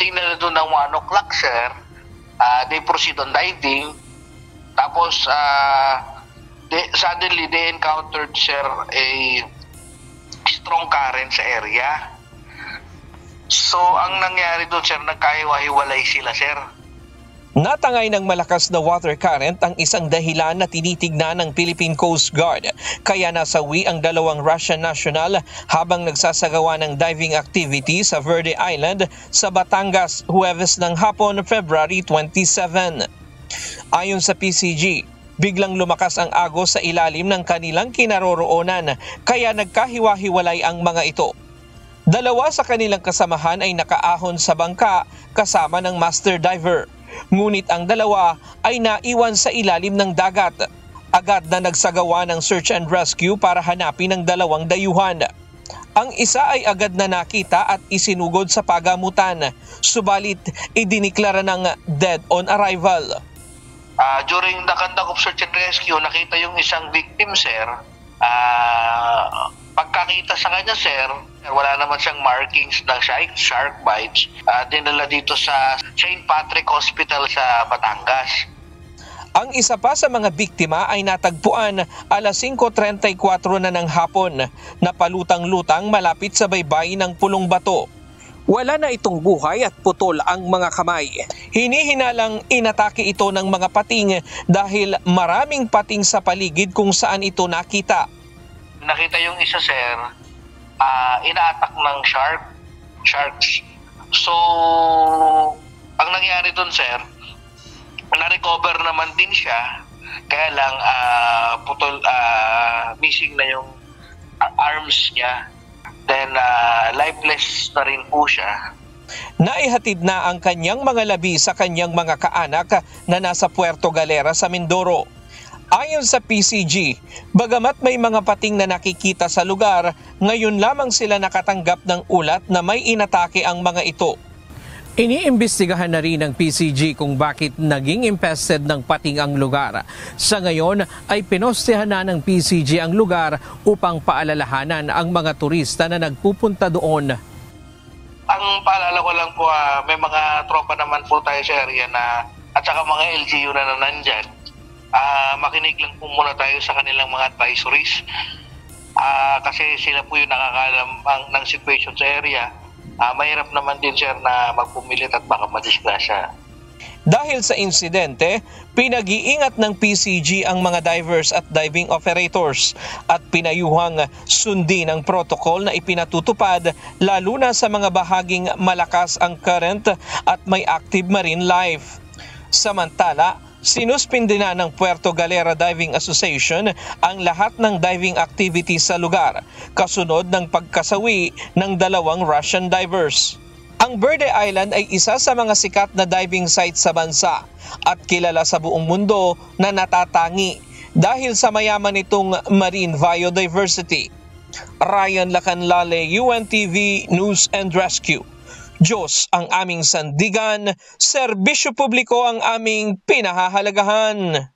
pagdating nila doon ng 1 o'clock, sir, they proceed on diving. Tapos, suddenly, they encountered, sir, a strong current sa area. So, ang nangyari doon, sir, nagkahiwa-hiwalay sila, sir. Natangay ng malakas na water current ang isang dahilan na tinitignan ng Philippine Coast Guard, kaya nasawi ang dalawang Russian national habang nagsasagawa ng diving activity sa Verde Island sa Batangas, Huwebes ng hapon, February 27. Ayon sa PCG, biglang lumakas ang agos sa ilalim ng kanilang kinaroroonan kaya nagkahiwa-hiwalay ang mga ito. Dalawa sa kanilang kasamahan ay nakaahon sa bangka kasama ng master diver. Ngunit ang dalawa ay naiwan sa ilalim ng dagat. Agad na nagsagawa ng search and rescue para hanapin ang dalawang dayuhan. Ang isa ay agad na nakita at isinugod sa pagamutan, subalit idiniklara ng dead on arrival. During the conduct of search and rescue, nakita yung isang victim, sir. Pagkakita sa kanya, sir, wala naman siyang markings ng shark bites. Dinala dito sa St. Patrick Hospital sa Batangas. Ang isa pa sa mga biktima ay natagpuan alas 5:34 na ng hapon, napalutang-lutang malapit sa baybayin ng Pulong Bato. Wala na itong buhay at putol ang mga kamay. Hinihinalang inatake ito ng mga pating dahil maraming pating sa paligid kung saan ito nakita. Nakita yung isa, sir, ina-attack ng sharks. So, ang nangyari dun, sir, na-recover naman din siya, kaya lang missing na yung arms niya. Then, lifeless na rin po siya. Naihatid na ang kanyang mga labi sa kanyang mga kaanak na nasa Puerto Galera sa Mindoro. Ayon sa PCG, bagamat may mga pating na nakikita sa lugar, ngayon lamang sila nakatanggap ng ulat na may inatake ang mga ito. Iniimbestigahan na rin ng PCG kung bakit naging infested ng pating ang lugar. Sa ngayon ay pinostehan na ng PCG ang lugar upang paalalahanan ang mga turista na nagpupunta doon. Ang paalala ko lang po, may mga tropa naman po tayo sa area na, at saka mga LGU na nandyan. Makinig lang po muna tayo sa kanilang mga advisories. Kasi sila po yung nakakalam ng situation sa area. Mahirap naman din, sir, na magpumilit at baka madisgrasya. Dahil sa insidente, pinag-iingat ng PCG ang mga divers at diving operators at pinayuhang sundin ang protocol na ipinatutupad lalo na sa mga bahaging malakas ang current at may active marine life. Samantala, sinuspindi na ng Puerto Galera Diving Association ang lahat ng diving activities sa lugar, kasunod ng pagkasawi ng dalawang Russian divers. Ang Verde Island ay isa sa mga sikat na diving site sa bansa at kilala sa buong mundo na natatangi dahil sa mayaman nitong marine biodiversity. Ryan Lacanlale, UNTV News and Rescue. Diyos ang aming sandigan, serbisyo publiko ang aming pinahahalagahan.